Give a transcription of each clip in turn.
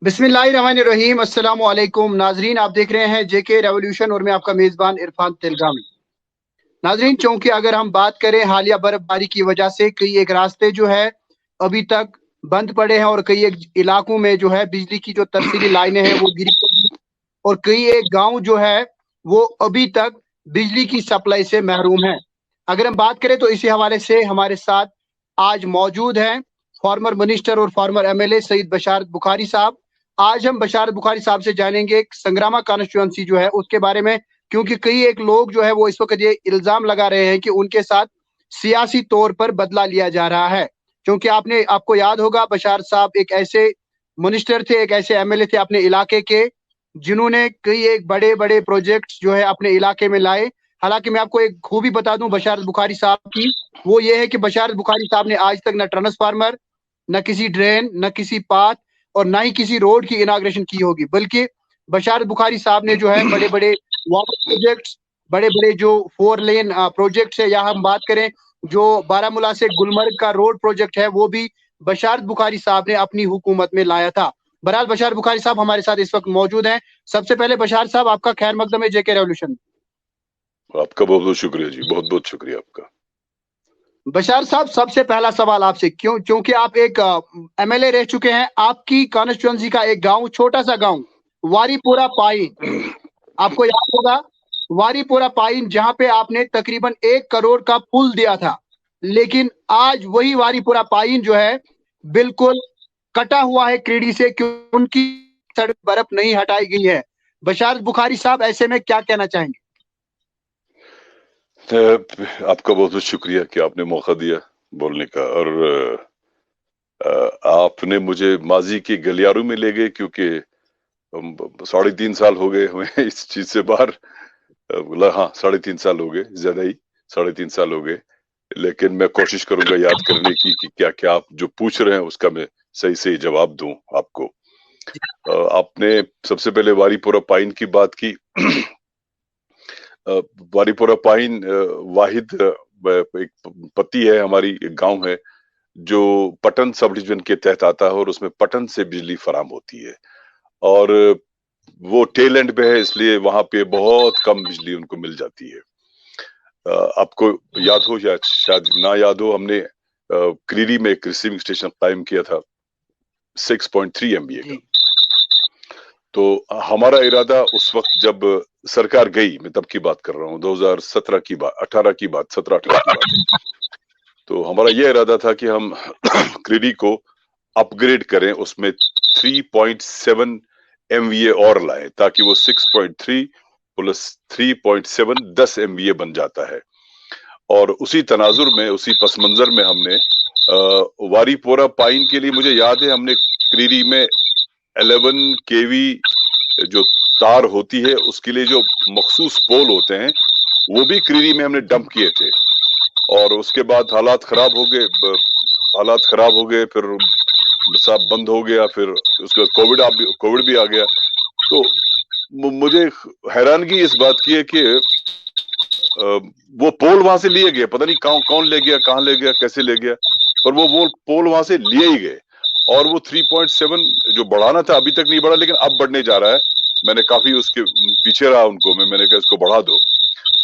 बिस्मिल्लाहिर्रहमानिर्रहीम। अस्सलाम वालेकुम नाजरीन, आप देख रहे हैं जेके रेवोल्यूशन और मैं आपका मेज़बान इरफान तेलगामी। नाजरीन, चूंकि अगर हम बात करें हालिया बर्फबारी की वजह से कई एक रास्ते जो है अभी तक बंद पड़े हैं और कई एक इलाकों में जो है बिजली की जो तरसीली लाइनें हैं वो गिरी पड़ी हैं और कई एक गांव जो है वो अभी तक बिजली की सप्लाई से महरूम है। अगर हम बात करें तो इसी हवाले से हमारे साथ आज मौजूद हैं फॉर्मर मिनिस्टर और फॉर्मर एमएलए सईद बशारत बुखारी साहब। आज हम बशारत बुखारी साहब से जानेंगे संग्रामा कॉन्स्टिट्यूंसी जो है उसके बारे में, क्योंकि कई एक लोग जो है वो इस वक्त ये इल्जाम लगा रहे हैं कि उनके साथ सियासी तौर पर बदला लिया जा रहा है। क्योंकि आपको याद होगा बशारत साहब एक ऐसे मिनिस्टर थे, एक ऐसे एमएलए थे अपने इलाके के, जिन्होंने कई एक बड़े बड़े प्रोजेक्ट्स जो है अपने इलाके में लाए। हालांकि मैं आपको एक खूबी बता दूं बशारत बुखारी साहब की, वो ये है कि बशारत बुखारी साहब ने आज तक न ट्रांसफार्मर, न किसी ड्रेन, न किसी पाथ और ना ही किसी रोड की इनाग्रेशन की होगी, बल्कि बशारत बुखारी साहब ने जो है बड़े बड़े वाटर प्रोजेक्ट्स, बड़े बड़े जो 4 लेन प्रोजेक्ट्स है, या हम बात करें जो बारामूला से गुलमर्ग का रोड प्रोजेक्ट है, वो भी बशारत बुखारी साहब ने अपनी हुकूमत में लाया था। बहरहाल बशारत बुखारी साहब हमारे साथ इस वक्त मौजूद हैं। सबसे पहले बशारत साहब, आपका खैर मकदम है जेके रेवोल्यूशन। आपका बहुत बहुत शुक्रिया जी, बहुत बहुत शुक्रिया आपका। बशार साहब, सबसे पहला सवाल आपसे, क्योंकि आप एक एमएलए रह चुके हैं, आपकी कॉन्स्टिट्यूंसी का एक गांव, छोटा सा गांव वारीपुरा पाइन, आपको याद होगा वारीपुरा पाइन, जहां पे आपने तकरीबन 1 करोड़ का पुल दिया था, लेकिन आज वही वारीपुरा पाइन जो है बिल्कुल कटा हुआ है कीड़ी से, क्योंकि उनकी सड़क बर्फ नहीं हटाई गई है। बशारत बुखारी साहब, ऐसे में क्या कहना चाहेंगे? आपका बहुत बहुत शुक्रिया कि आपने मौका दिया बोलने का, और आपने मुझे माजी के गलियारों में ले गए, क्योंकि 3.5 साल हो गए हमें इस चीज से बाहर। हाँ, 3.5 साल हो गए, ज्यादा ही 3.5 साल हो गए। लेकिन मैं कोशिश करूंगा याद करने की कि क्या क्या आप जो पूछ रहे हैं उसका मैं सही सही जवाब दूं आपको। आपने सबसे पहले वारीपुरा पाइन की बात की। वारीपुरा पाइन वाहिद एक पत्ती है, हमारी एक गांव है जो पटन सब डिवीजन के तहत आता है, और उसमें पटन से बिजली फराम होती है, और वो टेल एंड पे है, इसलिए वहां पे बहुत कम बिजली उनको मिल जाती है। आपको याद हो या शायद ना याद हो, हमने क्रीरी में एक रिसीविंग स्टेशन कायम किया था 6.3 MVA का। तो हमारा इरादा उस वक्त, जब सरकार गई, मैं तब की बात कर रहा हूँ, 2017 की बात, 18 की बात, 17-18 की बात है। तो हमारा यह इरादा था कि हम क्रीरी को अपग्रेड करें, उसमें 3.7 MVA और लाएं, ताकि वो 6.3 प्लस 3.7 10 MVA बन जाता है। और उसी तनाजुर में, उसी पस मंजर में हमने वारीपोरा पाइन के लिए, मुझे याद है हमने क्रीरी में 11 kV जो तार होती है उसके लिए जो मखसूस पोल होते हैं, वो भी क्रीरी में हमने डंप किए थे। और उसके बाद हालात खराब हो गए, फिर सब बंद हो गया, फिर उसके बाद कोविड भी आ गया। तो मुझे हैरानगी इस बात की है कि वो पोल वहां से लिए गए, पता नहीं कौन ले गया, कहां ले गया, कैसे ले गया, पर वो पोल वहां से लिए ही गए। और वो 3.7 जो बढ़ाना था अभी तक नहीं बढ़ा, लेकिन अब बढ़ने जा रहा है। मैंने काफी उसके पीछे रहा उनको, मैंने कहा इसको बढ़ा दो।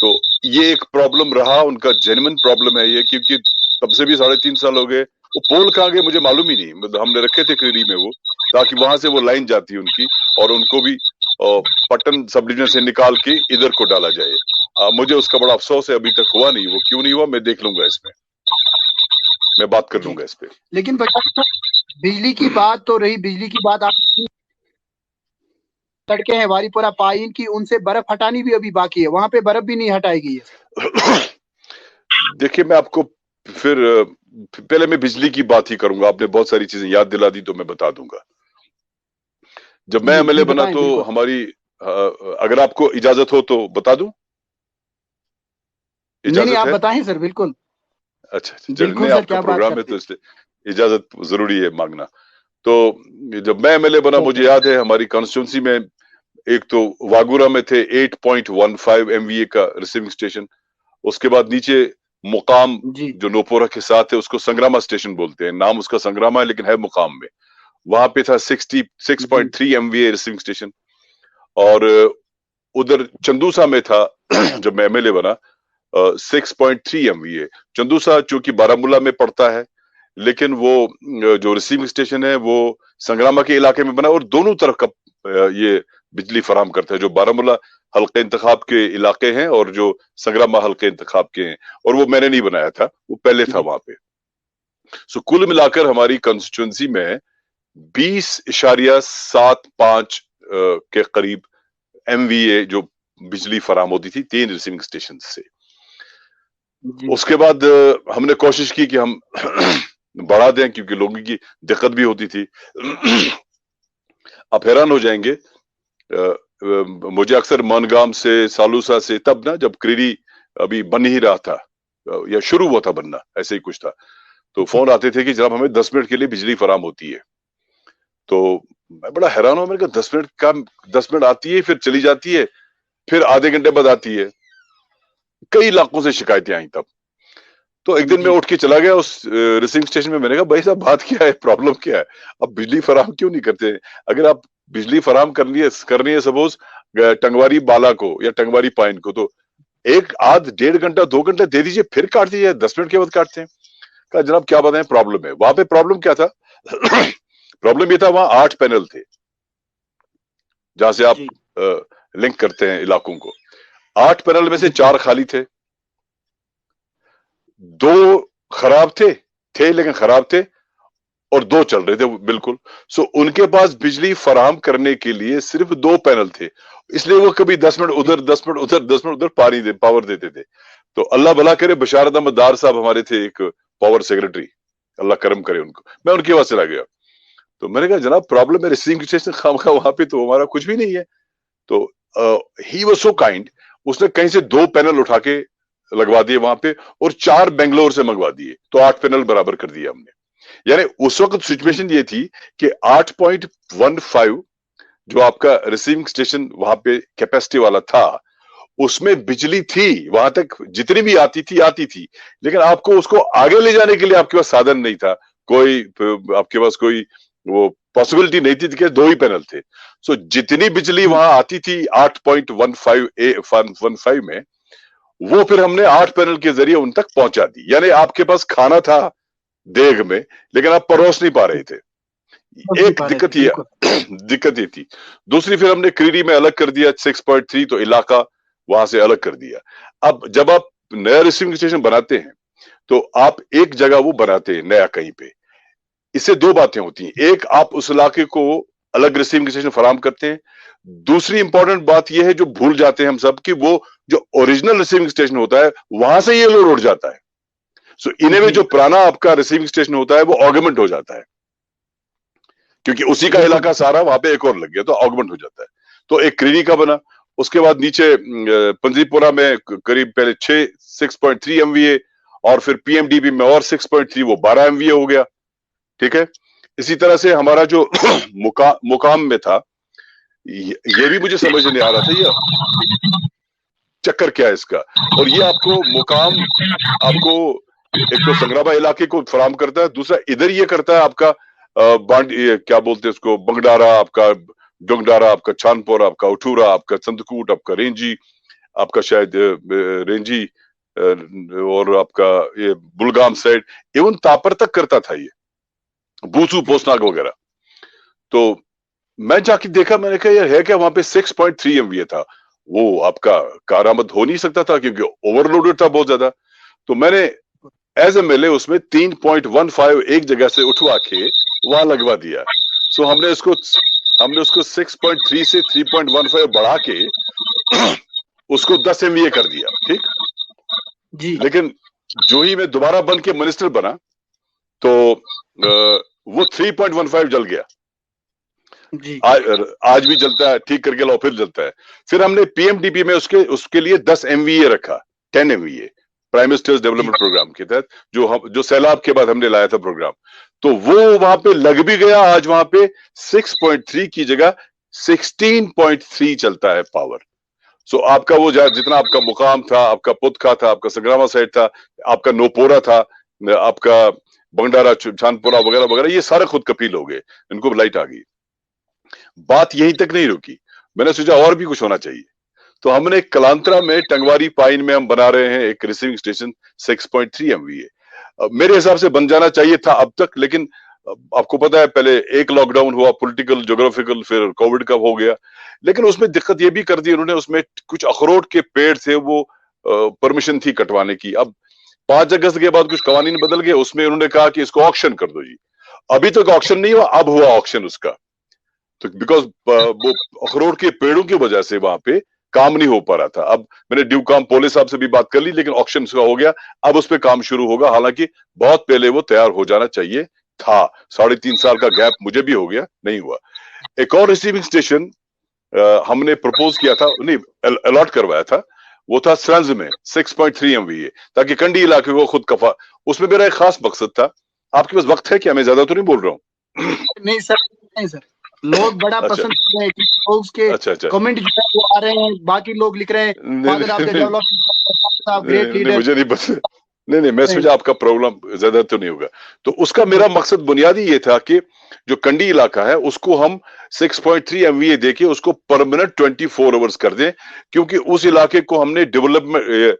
तो ये एक प्रॉब्लम रहा, उनका जेन्युइन प्रॉब्लम है ये, क्योंकि तब से भी 3.5 साल हो गए। वो पोल कहाँ गए मुझे मालूम ही नहीं, मतलब हमने रखे थे क्रीरी में वो, ताकि वहां से वो लाइन जाती उनकी, और उनको भी पटन सब डिवीजन से निकाल के इधर को डाला जाए। मुझे उसका बड़ा अफसोस है, अभी तक हुआ नहीं। वो क्यों नहीं हुआ मैं देख लूंगा, इसमें मैं बात कर लूंगा इस पे। लेकिन बिजली की बात तो रही, बिजली की बात, आप सड़कें हैं वारीपुरा पाइन की, उनसे बर्फ हटानी भी अभी बाकी है, वहां पे बर्फ भी नहीं हटाई गई है। देखिए, मैं आपको फिर पहले मैं बिजली की बात ही करूंगा, आपने बहुत सारी चीजें याद दिला दी तो मैं बता दूंगा। जब मैं एमएलए बना तो हमारी, अगर आपको इजाजत हो तो बता दूं? इजाजत नहीं, आप बताएं सर, बिल्कुल। अच्छा, चलिए, आपका प्रोग्राम है तो इसलिए इजाजत जरूरी है मांगना। तो जब मैं एमएलए बना, मुझे याद है हमारी कॉन्स्टिट्यूंसी में एक तो वागुरा में थे 8.15 MVA का रिसीविंग स्टेशन। उसके बाद नीचे मुकाम जो नोपोरा के साथ है, उसको संग्रामा स्टेशन बोलते हैं, नाम उसका संग्रामा है लेकिन है मुकाम में। वहां पे था 6.3 MVA रिसीविंग स्टेशन। और उधर चंदूसा में था जब मैं MLA बना 6.3 MVA। चंदूसा चूंकि बारामूला में पड़ता है, लेकिन वो जो रिसीविंग स्टेशन है वो संग्रामा के इलाके में बना और दोनों तरफ का ये बिजली फराहम करता है, जो बारामूला हल्के इंतखाब के इलाके हैं और जो संग्रामा हल्के इंतखाब के हैं। और वो मैंने नहीं बनाया था, वो पहले था वहां पे। सो कुल मिलाकर हमारी कंस्टिट्यूंसी में 20.75 के करीब MVA जो बिजली फराहम होती थी 3 रिसीविंग स्टेशन से। उसके बाद हमने कोशिश की कि हम बढ़ा दें, क्योंकि लोगों की दिक्कत भी होती थी। आप हैरान हो जाएंगे, मुझे अक्सर मनगाम से, सालूसा से, तब ना जब क्रीरी अभी बन ही रहा था या शुरू हुआ था बनना, ऐसे ही कुछ था, तो फोन आते थे कि जनाब हमें 10 मिनट के लिए बिजली फराहम होती है। तो मैं बड़ा हैरान हूं, मैंने कहा 10 मिनट आती है, फिर चली जाती है, फिर आधे घंटे बाद आती है। कई इलाकों से शिकायतें आई तब। तो एक दिन मैं उठ के चला गया उस रिसीविंग स्टेशन में। मैंने कहा भाई साहब बात क्या है, प्रॉब्लम क्या है, अब बिजली फराहम क्यों नहीं करते? अगर आप बिजली फराहम करनी है सपोज टंगवारी बाला को या टंगवारी पाइन को, तो एक आध 1.5 घंटा 2 घंटे दे दीजिए, फिर काट दीजिए, 10 मिनट के बाद काटते हैं। कहा जनाब क्या बताएं प्रॉब्लम है। वहां पे प्रॉब्लम क्या था? प्रॉब्लम ये था, वहां 8 पैनल थे जहां से आप लिंक करते हैं इलाकों को। 8 पैनल में से 4 खाली थे, 2 खराब थे लेकिन खराब थे, और 2 चल रहे थे बिल्कुल। सो उनके पास बिजली फराहम करने के लिए सिर्फ 2 पैनल थे, इसलिए वो कभी 10 मिनट उधर, 10 मिनट उधर, 10 मिनट उधर पावर देते थे। तो अल्लाह भला करे, बशारत अहमद डार साहब हमारे थे एक पावर सेक्रेटरी, अल्लाह करम करे उनको। मैं उनके पास चला गया, तो मैंने कहा जनाब प्रॉब्लम है रिसीविंग स्टेशन खामखा वहां पे, तो हमारा कुछ भी नहीं है। तो ही वाज सो काइंड, उसने कहीं से 2 पैनल उठा के लगवा दिए वहां पे और 4 बेंगलोर से मंगवा दिए, तो 8 पैनल बराबर कर दिया हमने। यानी उस वक्त सिचुएशन ये थी कि 8.15 जो आपका रिसीविंग स्टेशन वहां पे कैपेसिटी वाला था, उसमें बिजली थी, वहां तक जितनी भी आती थी, लेकिन आपको उसको आगे ले जाने के लिए आपके पास साधन नहीं था, कोई आपके पास कोई वो पॉसिबिलिटी नहीं थी कि 2 ही पैनल थे। सो जितनी बिजली वहां आती थी 8.15 में, वो फिर हमने 8 पैनल के जरिए उन तक पहुंचा दी। यानी आपके पास खाना था देग में, लेकिन आप परोस नहीं पा रहे थे। एक दिक्कत ये थी। दूसरी, फिर हमने क्रीरी में अलग कर दिया 6.3, तो इलाका वहां से अलग कर दिया। अब जब आप नया रिसीविंग स्टेशन बनाते हैं, तो आप एक जगह वो बनाते हैं नया कहीं पे, इससे 2 बातें होती हैं। एक, आप उस इलाके को अलग रिसीविंग स्टेशन फराहम करते हैं। दूसरी इंपॉर्टेंट बात यह है, जो भूल जाते हैं हम सब, कि वो जो ओरिजिनल रिसीविंग स्टेशन होता है वहां से ये लोड उड़ जाता है। सो इन्हें में जो पुराना आपका रिसीविंग स्टेशन होता है वो ऑगमेंट हो जाता है, क्योंकि उसी का इलाका सारा वहां पे एक और लग गया, तो ऑगमेंट हो जाता है। तो एक क्रीरी का बना, उसके बाद नीचे पंजीपुरा में करीब पहले 6.3 MVA, और फिर PMDB में और 6.3, वो 12 MVA हो गया। ठीक है। इसी तरह से हमारा जो मुकाम में था, ये भी मुझे समझ नहीं आ रहा था ये चक्कर क्या है इसका। और ये आपको मुकाम, आपको एक तो संग्रामा इलाके को फराहम करता है, दूसरा इधर ये करता है आपका क्या बोलते हैं उसको, बंगडारा आपका, डोंगडारा आपका, छानपोरा आपका, उठूरा आपका, संतकूट आपका, रेंजी आपका, शायद रेंजी, और आपका ये बुलगाम साइड, इवन तापर तक करता था ये, बूसू पोस्टनाग वगैरह। तो मैं जाके देखा, मैंने कहा यार है क्या, वहां पे 6.3 MVA था। वो आपका कारामद हो नहीं सकता था, क्योंकि ओवरलोडेड था बहुत ज्यादा। तो मैंने एज MLA उसमें 3.15 एक जगह से उठवा के वहां लगवा दिया। सो हमने उसको 6.3 से 3.15 बढ़ा के उसको 10 MVA कर दिया। ठीक जी। लेकिन जो ही मैं दोबारा बन के मिनिस्टर बना, तो वो 3.15 जल गया जी। आज भी जलता है, ठीक करके लाओ फिर जलता है। फिर हमने PMDB में उसके लिए 10 MVA रखा, 10 MVA prime minister's development programme के तहत, जो सैलाब के बाद हमने लाया था प्रोग्राम। तो वो वहां पे लग भी गया। आज वहां पे 6.3 की जगह 16.3 चलता है पावर। सो आपका वो जितना आपका मुकाम था, आपका पुतखा था, आपका संग्रामा साइड था, आपका नोपोरा था, आपका बंडारा छानपुरा वगैरह वगैरह, ये सारे खुद कफील हो गए, इनको लाइट आ गई। बात यहीं तक नहीं रुकी, मैंने सोचा और भी कुछ होना चाहिए। तो हमने कलांतरा में टंगवारी पाइन में हम बना रहे हैं एक रिसीविंग स्टेशन 6.3 MVA। मेरे हिसाब से बन जाना चाहिए था अब तक, लेकिन आपको पता है पहले एक लॉकडाउन हुआ, पॉलिटिकल ज्योग्राफिकल, फिर कोविड का हो गया। लेकिन उसमें दिक्कत ये भी कर दी उन्होंने, उसमें कुछ अखरोट के पेड़ थे, वो परमिशन थी कटवाने की। अब 5 अगस्त के बाद कुछ कवानीन बदल गए, उसमें उन्होंने कहा कि इसको ऑक्शन कर दो जी। अभी तक ऑक्शन नहीं हुआ, अब हुआ ऑक्शन उसका। तो बिकॉज वो अखरोट के पेड़ों की वजह से वहां पे काम नहीं हो पा रहा था। अब मैंने ड्यू काम पोले साहब से भी बात कर ली, लेकिन ऑक्शन का हो गया, अब उस पर काम शुरू होगा। हालांकि बहुत पहले वो तैयार हो जाना चाहिए था, 3.5 साल का गैप मुझे भी हो गया, नहीं हुआ। एक और रिसीविंग स्टेशन हमने प्रपोज किया था, नहीं अलॉट करवाया था, वो था स्रंज में 6.3 MVA, ताकि कंडी इलाके को खुद कफा। उसमें मेरा एक खास मकसद था। आपके पास वक्त है क्या? मैं ज्यादा तो नहीं बोल रहा हूँ? नहीं सर, नहीं सर, लोग बड़ा पसंद कर रहे हैं कि लोग के अच्छा। कमेंट जो है वो आ रहे हैं, बाकी लोग लिख रहे हैं father of the development, great leader. मुझे नहीं बस, नहीं मैं सोचा आपका प्रॉब्लम ज्यादा तो नहीं होगा। तो उसका मेरा मकसद बुनियादी ये था कि जो कंडी इलाका है उसको हम 6.3 MVA देके उसको परमानेंट 24 आवर्स कर दें, क्योंकि उस इलाके को हमने डेवलपमेंट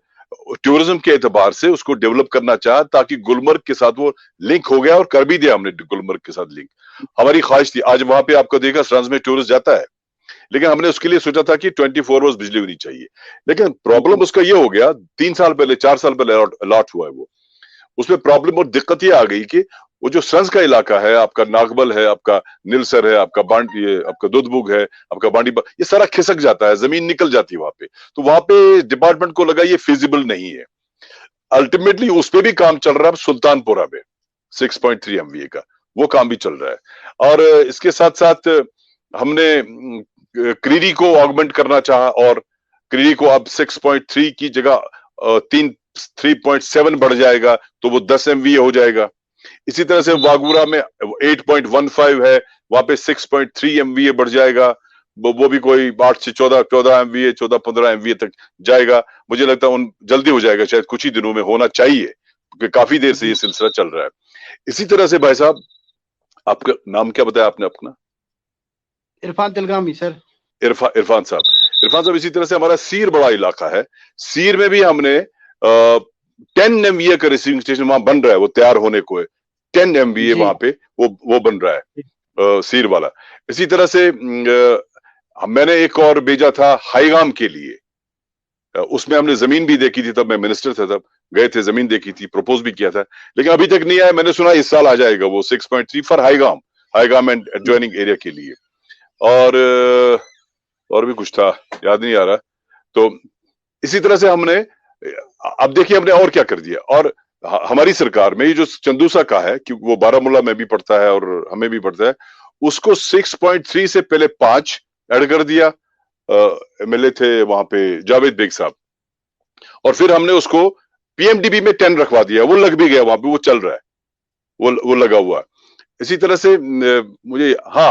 टूरिज्म के एतबार से उसको डेवलप करना चाहा, ताकि गुलमर्ग के साथ वो लिंक हो गया, और कर भी दिया हमने गुलमर्ग के साथ लिंक। हमारी ख्वाहिश थी, आज वहां पे आपको देखा स्रंज में टूरिस्ट जाता है, लेकिन हमने उसके लिए सोचा था कि 24 आवर्स बिजली होनी चाहिए। लेकिन प्रॉब्लम उसका ये हो गया, 3 साल पहले 4 साल पहले अलॉट हुआ है वो, उसमें प्रॉब्लम और दिक्कत ये आ गई कि वो जो स्रंज का इलाका है, आपका नागबल है, आपका निलसर है, आपका ये आपका दुधबुग है, आपका बांडी, ये सारा खिसक जाता है, जमीन निकल जाती है वहां पे। तो वहां पे डिपार्टमेंट को लगा ये फिजिबल नहीं है। अल्टीमेटली उस पर भी काम चल रहा है सुल्तानपुरा में 6.3 MVA का, वो काम भी चल रहा है। और इसके साथ साथ हमने क्रीरी को ऑगमेंट करना चाहा, और क्रीरी को अब 6.3 की जगह 3.7 बढ़ जाएगा, तो वो 10 MVA हो जाएगा। इसी तरह से वागूरा में 8.15 है, वहां पे 6.3 MVA बढ़ जाएगा, वो भी कोई 8 से 14 MVA, 14-15 MVA तक जाएगा। मुझे लगता है उन जल्दी हो जाएगा, शायद कुछ ही दिनों में होना चाहिए, क्योंकि काफी देर से ये सिलसिला चल रहा है। इसी तरह से भाई साहब, आपका नाम क्या बताया आपने अपना? इरफान तिलगामी सर। इरफान साहब, इसी तरह से हमारा सीर बड़ा इलाका है, सीर में भी हमने 10 MVA का रिसीविंग स्टेशन वहां बन रहा है, वो तैयार होने को है। 10 MVA वहां पे वो बन रहा है सीर वाला। इसी तरह से मैंने एक और भेजा था हाईगाम के लिए, उसमें हमने जमीन भी देखी थी, तब मैं मिनिस्टर था, तब गए थे, जमीन देखी थी, प्रपोज भी किया था, लेकिन अभी तक नहीं आया। मैंने सुना इस साल आ जाएगा वो 6.3 फॉर हाईगाम एंड एडजॉइनिंग एरिया के लिए। और भी कुछ था, याद नहीं आ रहा। तो इसी तरह से हमने, अब देखिए हमने और क्या कर दिया। और हमारी सरकार में ये जो चंदूसा का है, कि वो बारामूला में भी पड़ता है और हमें भी पड़ता है, उसको 6.3 से पहले 5 ऐड कर दिया। MLA थे वहां पे जावेद बेग साहब, और फिर हमने उसको PMDB में 10 रखवा दिया, वो लग भी गया वहां पे, वो चल रहा है, वो लगा हुआ है। इसी तरह से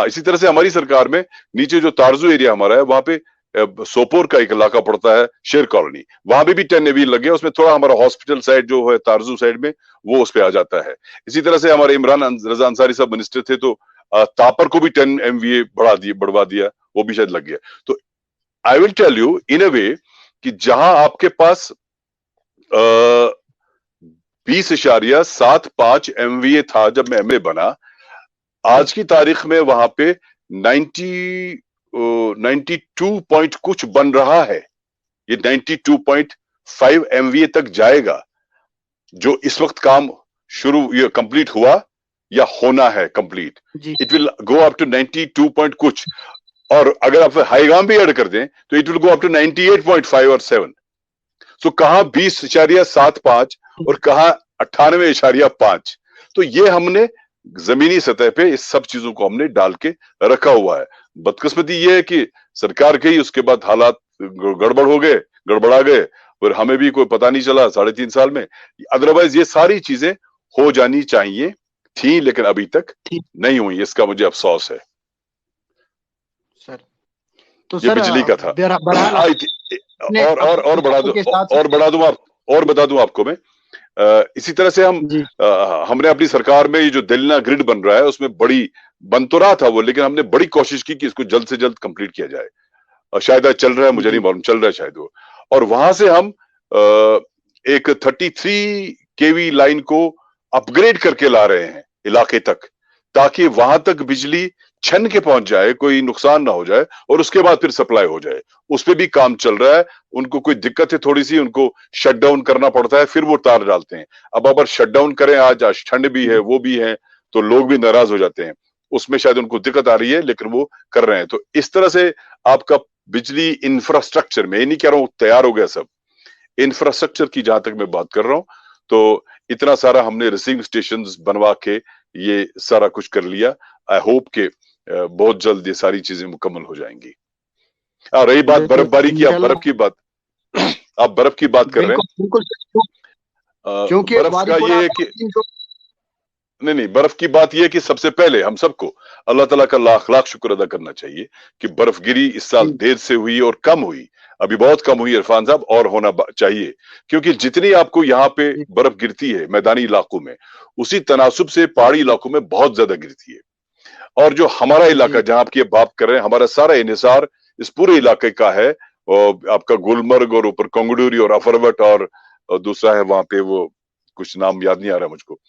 इसी तरह से हमारी सरकार में नीचे जो तारजू एरिया हमारा है, वहां पे सोपोर का एक इलाका पड़ता है, शेर कॉलोनी, वहां पे भी 10 MVA लगे, उसमें थोड़ा हमारा हॉस्पिटल साइड जो है तारजू साइड में, वो उस पे आ जाता है। इसी तरह से हमारे इमरान रजा अंसारी साहब मिनिस्टर थे, तो तापर को भी 10 MVA बढ़वा दिया, वो भी शायद लग गया। तो I will tell you in a way कि जहां आपके पास 20.75 MVA था जब मैं MLA बना, आज की तारीख में वहां पे 92 पॉइंट कुछ बन रहा है। ये 92.5 MVA तक जाएगा, जो इस वक्त काम ये कंप्लीट हुआ या होना है complete. It will go up to 92 point कुछ, और अगर आप हाईगाम भी ऐड कर दें तो it will go up to 98.5 और 7। सो कहां 20.75 और कहां 98.5। तो ये हमने जमीनी सतह पे इस सब चीजों को हमने डाल के रखा हुआ है। बदकिस्मती ये है कि सरकार के ही उसके बाद हालात गड़बड़ा गए, और हमें भी कोई पता नहीं चला 3.5 साल में। अदरवाइज ये सारी चीजें हो जानी चाहिए थी, लेकिन अभी तक नहीं हुई, इसका मुझे अफसोस है सर। तो ये बिजली का था। और बता दूं आपको मैं, इसी तरह से जी हमने अपनी सरकार में ये जो दिल्ली ग्रिड बन रहा है उसमें बन तो रहा था वो, लेकिन हमने बड़ी कोशिश की कि इसको जल्द से जल्द कंप्लीट किया जाए। शायद आज चल रहा है, मुझे नहीं जी मालूम, चल रहा है शायद वो। और वहां से हम एक 33 केवी लाइन को अपग्रेड करके ला रहे हैं इलाके तक, ताकि वहां तक बिजली छन के पहुंच जाए, कोई नुकसान ना हो जाए, और उसके बाद फिर सप्लाई हो जाए। उस पे भी काम चल रहा है। उनको कोई दिक्कत है थोड़ी सी, उनको शट डाउन करना पड़ता है, फिर वो तार डालते हैं। अब अगर शट डाउन करें, आज ठंड भी है, जी वो भी है, तो लोग भी नाराज हो जाते हैं। उसमें शायद उनको दिक्कत आ रही है, लेकिन वो कर रहे हैं। तो इस तरह से आपका बिजली इंफ्रास्ट्रक्चर, में नहीं कह रहा हूं तैयार हो गया सब, इंफ्रास्ट्रक्चर की जहां तक मैं बात कर रहा हूं, तो इतना सारा हमने रिसीविंग स्टेशन बनवा के ये सारा कुछ कर लिया। आई होप के बहुत जल्द ये सारी चीजें मुकम्मल हो जाएंगी। रही बात बर्फबारी की, आप बर्फ इंशाल्लाह। की बात आप बर्फ की बात कर रहे बिल्कुल बिल्कुल हैं। क्योंकि बर्फ का बारीपुरा ये है कि नहीं, बर्फ की बात यह है कि सबसे पहले हम सबको अल्लाह ताला का लाख लाख शुक्र अदा करना चाहिए कि बर्फगिरी इस साल जी देर से हुई और कम हुई। अभी बहुत कम हुई इरफान साहब, और होना चाहिए, क्योंकि जितनी आपको यहाँ पे जी बर्फ गिरती है मैदानी इलाकों में, उसी तनासुब से पहाड़ी इलाकों में बहुत ज्यादा गिरती है। और जो हमारा इलाका जी जहां आपकी बात कर रहे हैं, हमारा सारा इन्हिसार इस पूरे इलाके का है। और आपका गुलमर्ग और ऊपर कंगडूरी और अफरवट और दूसरा है वहां पे वो, कुछ नाम याद नहीं आ रहा मुझको,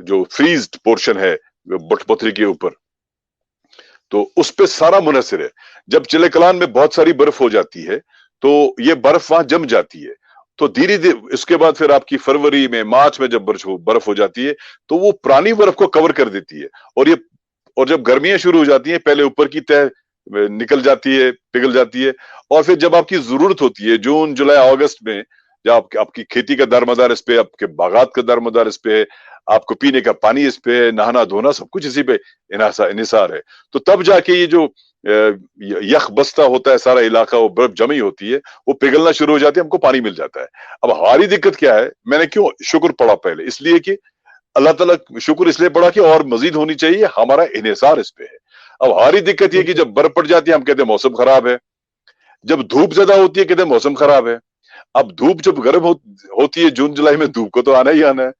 जो फ्रीज्ड पोर्शन है बटपथरी के ऊपर, तो उस पे सारा मुनहसर है। जब चिले कलान में बहुत सारी बर्फ हो जाती है, तो ये बर्फ वहां जम जाती है। तो धीरे धीरे इसके बाद फिर आपकी फरवरी में, मार्च में जब बर्फ हो जाती है, तो वो पुरानी बर्फ को कवर कर देती है। और जब गर्मियां शुरू हो जाती हैं, पहले ऊपर की तह निकल जाती है, पिघल जाती है। और फिर जब आपकी जरूरत होती है जून जुलाई अगस्त में, जब आपकी खेती का दारमदार इस पे, आपके बागात का दारमदार इस पे है, आपको पीने का पानी इस पे है, नहाना धोना सब कुछ इसी पे इनिसार है, तो तब जाके ये जो यख बस्ता होता है सारा इलाका, वो बर्फ जमी होती है, वो पिघलना शुरू हो जाती है, हमको पानी मिल जाता है। अब हमारी दिक्कत क्या है, मैंने क्यों शुक्र पढ़ा पहले, इसलिए कि अल्लाह ताला शुक्र इसलिए पड़ा कि और मजीद होनी चाहिए, हमारा इन्हिसार इस पे है। अब हमारी दिक्कत ये कि बिल्कुल जब बर्फ पड़ जाती है हम कहते हैं मौसम खराब है, जब धूप ज्यादा होती है कहते हैं मौसम खराब है। अब धूप जब गर्म होती है जून जुलाई में, धूप को तो आना ही आना है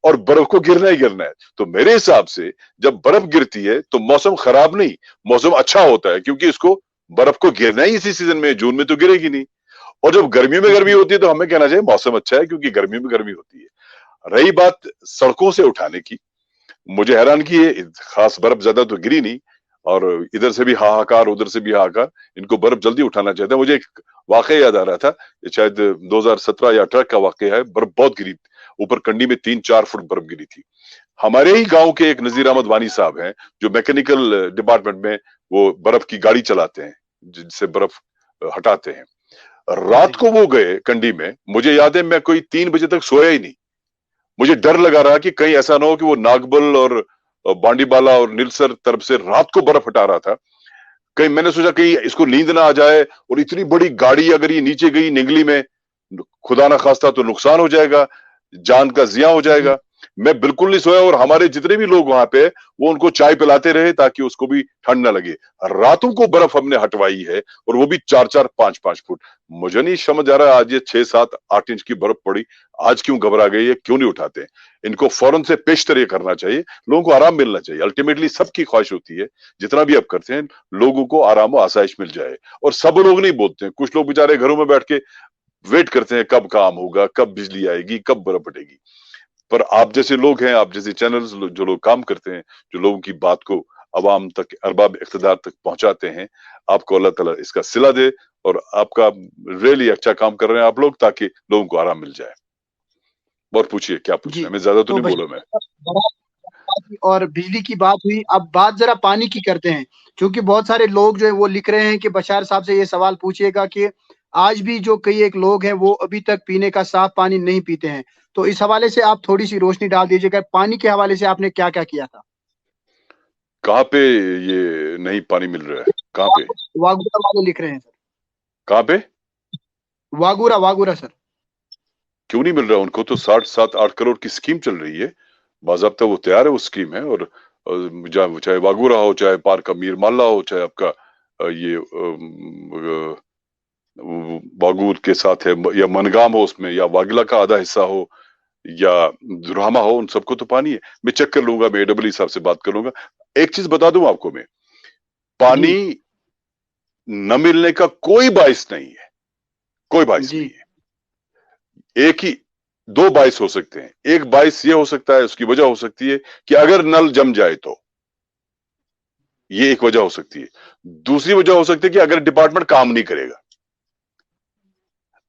और बर्फ को गिरना ही गिरना है। तो मेरे हिसाब से जब बर्फ गिरती है तो मौसम खराब नहीं, मौसम अच्छा होता है, क्योंकि इसको बर्फ को गिरना ही इसी सीजन में, जून में तो गिरेगी नहीं। और जब गर्मियों में गर्मी जी होती है तो हमें कहना चाहिए मौसम अच्छा है, क्योंकि गर्मियों में गर्मी होती है। रही बात सड़कों से उठाने की, मुझे हैरानगी है, खास बर्फ ज्यादा तो गिरी नहीं, और इधर से भी हाहाकार उधर से भी हाहाकार, इनको बर्फ जल्दी उठाना चाहिए था। मुझे एक वाकया याद आ रहा था, ये शायद 2017 या 18 का वाकया है, बर्फ बहुत गिरी, ऊपर कंडी में 3-4 फुट बर्फ गिरी थी। हमारे ही गांव के एक नजीर अहमद वानी साहब हैं, जो मैकेनिकल डिपार्टमेंट में वो बर्फ की गाड़ी चलाते हैं, जिनसे बर्फ हटाते हैं। रात जी को वो गए कंडी में, मुझे याद है मैं कोई 3 बजे तक सोया ही नहीं। मुझे डर लगा रहा कि कहीं ऐसा ना हो कि वो नागबल और बांडीबाला और निलसर तरफ से रात को बर्फ हटा रहा था। कहीं मैंने सोचा कहीं इसको नींद ना आ जाए, और इतनी बड़ी गाड़ी अगर ये नीचे गई निगली में, खुदा ना खास्ता तो नुकसान हो जाएगा, जान का जिया हो जी जाएगा। मैं बिल्कुल नहीं सोया, और हमारे जितने भी लोग वहां पे, वो उनको चाय पिलाते रहे ताकि उसको भी ठंड ना लगे। रातों को बर्फ हमने हटवाई है, और वो भी 4-4 5-5 फुट। मुझे नहीं समझ आ रहा, आज ये 6-7-8 इंच की बर्फ पड़ी, आज क्यों घबरा गई है, क्यों नहीं उठाते? इनको फौरन से पेशतर ये करना चाहिए, लोगों को आराम मिलना चाहिए। अल्टीमेटली सबकी ख्वाहिश होती है, जितना भी आप करते हैं, लोगों को आराम और आसाइश मिल जाए। और सब लोग नहीं बोलते हैं, कुछ लोग बेचारे घरों में बैठ के वेट करते हैं, कब काम होगा, कब बिजली आएगी, कब बर्फ पड़ेगी। पर आप जैसे लोग हैं, आप जैसे चैनल्स जो लोग काम करते हैं, जो लोगों की बात को अवाम तक, अरबाब इख्तिदार तक पहुंचाते हैं, आपको अल्लाह ताला इसका सिला दे। और आपका रियली अच्छा काम कर रहे हैं आप लोग, ताकि लोगों को आराम मिल जाए। और पूछिए क्या पूछना जी है, मैं ज्यादा तो तो नहीं बोला मैं। और बिजली की बात हुई, अब बात जरा पानी की करते हैं। क्योंकि बहुत सारे लोग जो है वो लिख रहे हैं कि बशार साहब से ये सवाल पूछिएगा कि आज भी जो कई एक लोग हैं वो अभी तक पीने का साफ पानी नहीं पीते हैं। तो इस हवाले से आप थोड़ी सी रोशनी डाल दीजिएगा, पानी के हवाले से आपने क्या क्या किया था। कहाँ पे ये नहीं पानी मिल रहा है, कहाँ पे? वागूरा वाले लिख रहे हैं सर। कहाँ पे? वागूरा वागूरा सर। क्यों नहीं मिल रहा उनको? तो 60-7-8 करोड़ की स्कीम चल रही है, बाज़ाब्ता वो तैयार है, वो स्कीम है। और चाहे वागूरा हो, चाहे पार का मीर माला हो, चाहे आपका ये बागूर के साथ है, या मनगाम हो उसमें, या वागला का आधा हिस्सा हो, या दुरामा हो, उन सबको तो पानी है। मैं चेक कर लूंगा, मैं AEE साहब से बात कर लूंगा। एक चीज बता दूं आपको मैं, पानी जी न मिलने का कोई बाइस नहीं है, कोई बाइस जी नहीं है। एक ही दो बाइस हो सकते हैं। एक बाइस ये हो सकता है, उसकी वजह हो सकती है कि अगर नल जम जाए तो, ये एक वजह हो सकती है। दूसरी वजह हो सकती है कि अगर डिपार्टमेंट काम नहीं करेगा।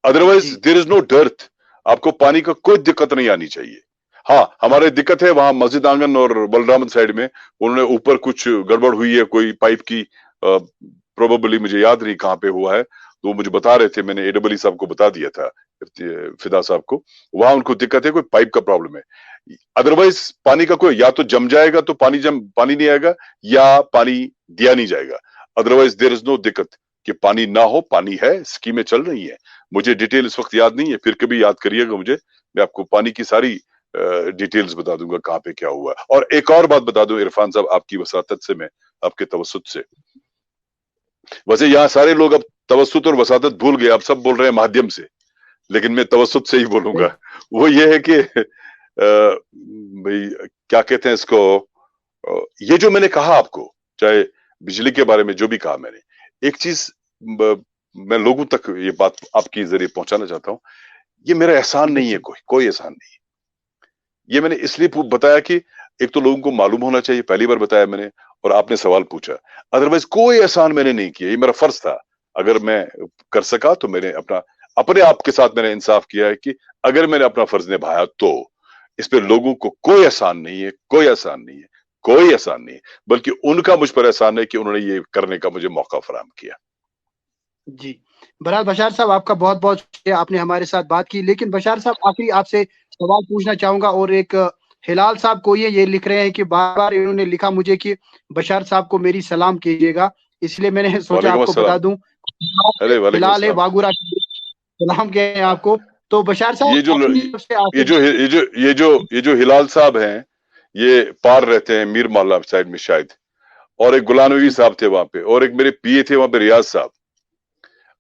अदरवाइज जी देयर इज नो डर्थ। आपको पानी का कोई दिक्कत नहीं आनी चाहिए। हाँ, हमारे दिक्कत है वहां मस्जिद आंगन और बलरामन साइड में, उन्होंने ऊपर कुछ गड़बड़ हुई है कोई पाइप की, प्रोबेबली मुझे याद नहीं कहां पे हुआ है, तो वो मुझे बता रहे थे, मैंने AEE साहब को बता दिया था, फिदा साहब को। वहां उनको दिक्कत है, कोई पाइप का प्रॉब्लम है। अदरवाइज पानी का कोई, या तो जम जाएगा तो पानी नहीं आएगा, या पानी दिया नहीं जाएगा। अदरवाइज देयर इज नो दिक्कत कि पानी ना हो, पानी है, स्कीमें चल रही है। मुझे डिटेल इस वक्त याद नहीं है, फिर कभी याद करिएगा मुझे, मैं आपको पानी की सारी डिटेल्स बता दूंगा कहाँ पे क्या हुआ। और एक और बात बता दूं इरफान साहब, आपकी वसातत से, मैं आपके तवसुत से, वैसे यहाँ सारे लोग अब तवसुत और वसातत भूल गए, अब सब बोल रहे हैं माध्यम से, लेकिन मैं तवसुत से ही बोलूंगा। वो ये है कि भाई क्या कहते हैं इसको, ये जो मैंने कहा आपको, चाहे बिजली के बारे में जो भी कहा मैंने, एक चीज मैं लोगों तक ये बात आपके जरिए पहुंचाना चाहता हूं, ये मेरा एहसान नहीं है, कोई कोई एहसान नहीं। ये मैंने इसलिए बताया कि एक तो लोगों को मालूम होना चाहिए, पहली बार बताया मैंने, और आपने सवाल पूछा। अदरवाइज कोई एहसान मैंने नहीं किया, ये मेरा फर्ज था। अगर मैं कर सका तो मैंने अपने आप के साथ मैंने इंसाफ किया है कि अगर मैंने अपना फर्ज निभाया तो इस पे लोगों को कोई एहसान नहीं है, कोई एहसान नहीं है, कोई एहसान नहीं है, बल्कि उनका मुझ पर एहसान है कि उन्होंने ये करने का मुझे मौका फराहम किया। जी। बहरहाल बशार साहब, आपका बहुत बहुत शुक्रिया, आपने हमारे साथ बात की। लेकिन बशार साहब, आखिरी आपसे सवाल पूछना चाहूंगा, और एक हिलाल साहब को ये लिख रहे हैं कि बार बार इन्होंने लिखा मुझे कि बशार साहब को मेरी सलाम कीजिएगा, इसलिए मैंने सोचा वालेकुम आपको बता अस्सलाम। दूं। अरे वालेकुम हिलाल है अस्सलाम। वागुरा, सलाम कह रहे हैं आपको। तो बशार ये साहब, जो अपनी तरफ से ये आखिर। जो ये जो ये जो ये जो हिलाल साहब हैं, ये पार रहते हैं मीर मोहल्ला साइड में शायद, और एक गुलाम नबी जी साहब थे वहां पे, और एक मेरे PA थे वहां पे रियाज साहब,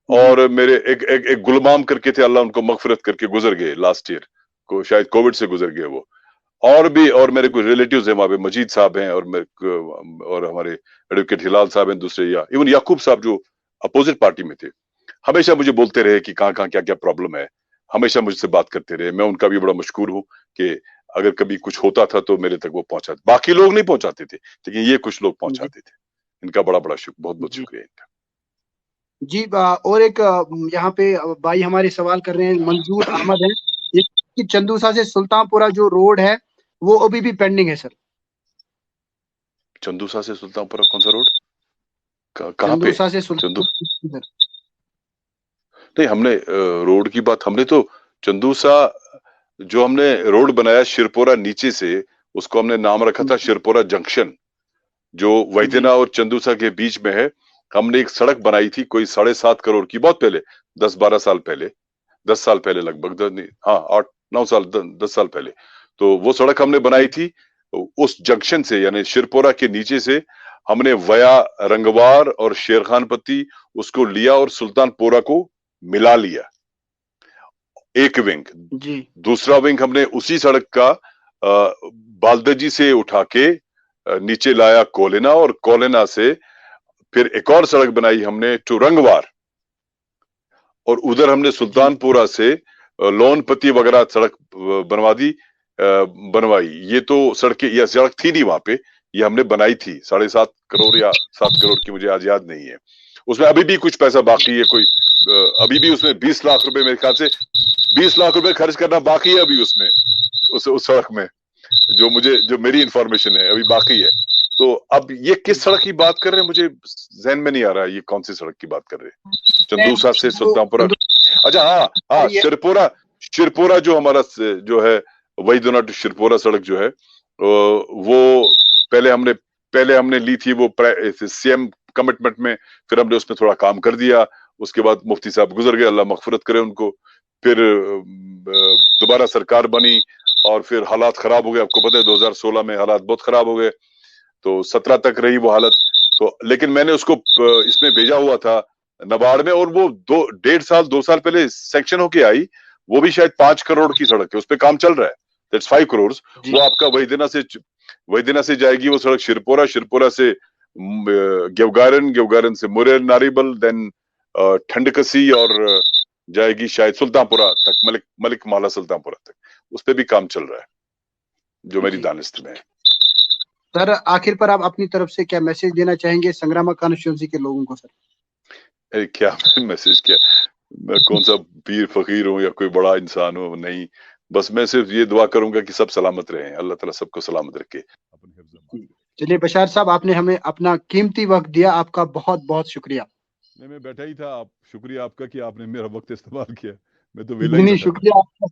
जी और मेरे एक गुलमाम करके थे, अल्लाह उनको मगफिरत करके गुजर गए लास्ट ईयर को, शायद कोविड से गुजर गए वो। और भी, और मेरे कुछ रिलेटिव्स हैं वहां पे, मजीद साहब हैं, और और हमारे एडवोकेट हिलाल साहब हैं दूसरे, या इवन याकूब साहब जो अपोजिट पार्टी में थे, हमेशा मुझे बोलते रहे कि कहाँ कहाँ क्या क्या प्रॉब्लम है, हमेशा मुझसे बात करते रहे। मैं उनका भी बड़ा मशकूर हूँ कि अगर कभी कुछ होता था तो मेरे तक वो पहुंचाते, बाकी लोग नहीं पहुंचाते थे, लेकिन ये कुछ लोग जी पहुंचाते थे। इनका बड़ा बड़ा बहुत बहुत जी शुक्रिया इनका। जी। और एक यहाँ पे भाई हमारे सवाल कर रहे हैं, मंजूर अहमद है, ये कि चंदूसा से सुल्तानपुरा जो रोड है वो अभी भी पेंडिंग है सर। चंदूसा से सुल्तानपुरा कौन सा रोड, कहाँ पे? चंदूसा से चंदू सुल्तानपुरा सर। नहीं, हमने रोड की बात, हमने तो चंदूसा, जो हमने रोड बनाया शिरपोरा नीचे से, उसको हमने नाम रखा था शिरपोरा जंक्शन, जो जी वैद्यना और चंदूसा के बीच में है। हमने एक सड़क बनाई थी कोई 7.5 करोड़ की, बहुत पहले, 10-12 साल पहले, 10 साल पहले लगभग, हाँ 8-9 साल, 10 साल पहले। तो वो सड़क हमने बनाई थी उस जंक्शन से, यानी शिरपोरा के नीचे से हमने वया रंगवार और शेरखानपत्ती उसको लिया और सुल्तानपुरा को मिला लिया, एक विंग। जी दूसरा विंग हमने उसी सड़क का बालदजी से उठा के नीचे लाया कोलेना, और कोलेना से फिर एक और सड़क बनाई हमने टू रंगवार, और उधर हमने जी सुल्तानपुरा से लोनपति वगैरह सड़क बनवा दी, बनवाई। ये तो सड़कें, यह सड़क थी नहीं वहां पे, ये हमने बनाई थी 7.5 करोड़ या 7 करोड़ की, मुझे आज याद नहीं है। उसमें अभी भी कुछ पैसा बाकी है, कोई अभी भी उसमें 20 लाख रुपए, मेरे ख्याल से 20 लाख रुपए खर्च करना बाकी है अभी उसमें, उस सड़क में, जो मेरी इंफॉर्मेशन है अभी बाकी है। तो अब ये किस सड़क की बात कर रहे हैं, मुझे जहन में नहीं आ रहा है, ये कौन सी सड़क की बात कर रहे हैं? चंदूसा से जो सुल्तानपुरा, अच्छा हाँ हाँ, ये शिरपोरा, शिरपोरा जो हमारा जो है, वहीदुना टू शिरपोरा सड़क जो है, वो पहले हमने ली थी वो CM कमिटमेंट में, फिर हमने उसमें थोड़ा काम कर दिया। उसके बाद मुफ्ती साहब गुजर गए, अल्लाह मगफिरत करे उनको। फिर दोबारा सरकार बनी, और फिर हालात खराब हो गए, आपको पता है 2016 में हालात बहुत खराब हो गए, तो 17 तक रही वो हालत। तो लेकिन मैंने उसको इसमें भेजा हुआ था नबार्ड में, और वो 2.5 साल 2 साल पहले सेक्शन होके आई, वो भी शायद 5 करोड़ की सड़क है, उस पर काम चल रहा है। दैट्स 5 करोड़, वो आपका वहीदेना से जाएगी वो सड़क शिरपोरा से गेवगारन से मुरेर नारीबल, देन ठंडकसी और जाएगी शायद सुल्तानपुरा तक, मलिक माला सुल्तानपुरा तक। उस पर भी काम चल रहा है जो मेरी दानिश में है। सर आखिर पर आप अपनी तरफ से क्या मैसेज देना चाहेंगे संग्रामा कॉन्स्टिट्यूएंसी के लोगों को? सर क्या मैसेज, क्या मैं कौन सा पीर फकीर हूँ या कोई बड़ा इंसान हूँ? नहीं, बस मैं सिर्फ ये दुआ करूंगा कि सब सलामत रहें, अल्लाह ताला सबको सलामत रखे। चलिए बशार साहब, आपने हमें अपना कीमती वक्त दिया, आपका बहुत बहुत शुक्रिया। नहीं, मैं बैठा ही था, शुक्रिया आपका कि आपने मेरा वक्त इस्तेमाल किया, मैं तो वेला ही शुक्रिया आपका,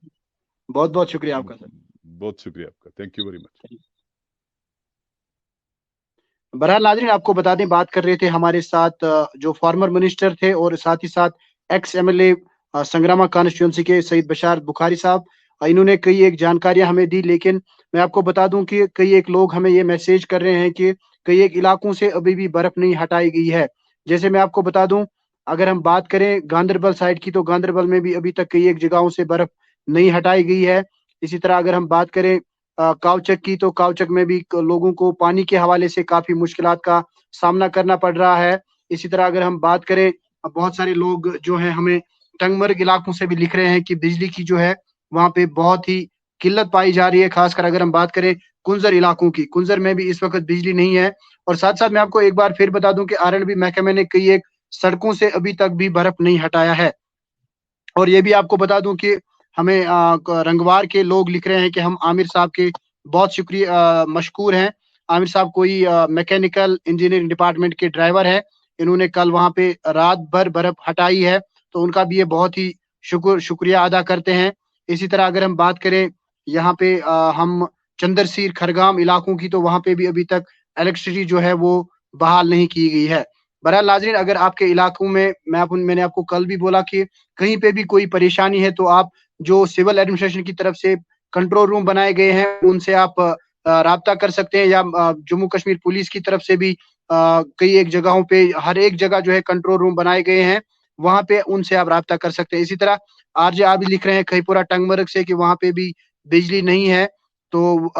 बहुत बहुत शुक्रिया आपका सर, बहुत शुक्रिया आपका, थैंक यू वेरी मच। बहरहाल नाज़रीन, आपको बता दें, बात कर रहे थे हमारे साथ जो फॉर्मर मिनिस्टर थे और साथ ही साथ एक्स MLA संग्रामा कॉन्स्टिट्यूएंसी के सईद बशार बुखारी साहब। इन्होंने कई एक जानकारियां हमें दी, लेकिन मैं आपको बता दूं कि कई एक लोग हमें ये मैसेज कर रहे हैं कि कई एक इलाकों से अभी भी बर्फ नहीं हटाई गई है। जैसे मैं आपको बता दूं, अगर हम बात करें गांधरबल साइड की, तो गांधरबल में भी अभी तक कई एक जगहों से बर्फ नहीं हटाई गई है। इसी तरह अगर हम बात करें कावचक की, तो कावचक में भी लोगों को पानी के हवाले से काफी मुश्किलात का सामना करना पड़ रहा है। इसी तरह अगर हम बात करें, बहुत सारे लोग जो है हमें टंगमर्ग इलाकों से भी लिख रहे हैं कि बिजली की जो है वहां पे बहुत ही किल्लत पाई जा रही है। खासकर अगर हम बात करें कुंजर इलाकों की, कुंजर में भी इस वक्त बिजली नहीं है। और साथ साथ मैं आपको एक बार फिर बता दूं कि RNB महकमे ने कई एक सड़कों से अभी तक भी बर्फ नहीं हटाया है। और ये भी आपको बता दूं कि हमें रंगवार के लोग लिख रहे हैं कि हम आमिर साहब के बहुत शुक्रिया मशकूर हैं। आमिर साहब कोई मैकेनिकल इंजीनियरिंग डिपार्टमेंट के ड्राइवर हैं, इन्होंने कल वहां पे रात भर बर्फ हटाई है, तो उनका भी ये बहुत ही शुक्रिया अदा करते हैं। इसी तरह अगर हम बात करें यहाँ पे हम चंद्रसीर खरगाम इलाकों की, तो वहां पे भी अभी तक इलेक्ट्रिसिटी जो है वो बहाल नहीं की गई है। बहरहाल नाज़रीन, अगर आपके इलाकों में मैंने आपको कल भी बोला कि कहीं पे भी कोई परेशानी है, तो आप जो सिविल एडमिनिस्ट्रेशन की तरफ से कंट्रोल रूम बनाए गए हैं उनसे आप राब्ता कर सकते हैं, या जम्मू कश्मीर पुलिस की तरफ से भी कई एक जगहों पे हर एक जगह जो है कंट्रोल रूम बनाए गए हैं, वहां पे उनसे आप राब्ता कर सकते हैं। इसी तरह RJ आप भी लिख रहे हैं खईपुरा टंगमर्ग से कि वहां पे भी बिजली नहीं है, तो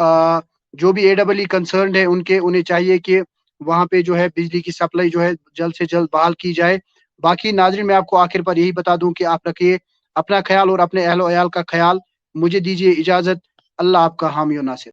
जो भी AEE कंसर्न है उन्हें चाहिए कि वहां पे जो है बिजली की सप्लाई जो है जल्द से जल्द बहाल की जाए। बाकी नाज़रीन, मैं आपको आखिर पर यही बता दूं कि आप रखिए अपना ख्याल और अपने अहलो अयाल का ख्याल। मुझे दीजिए इजाजत। अल्लाह आपका हामी और नासिर।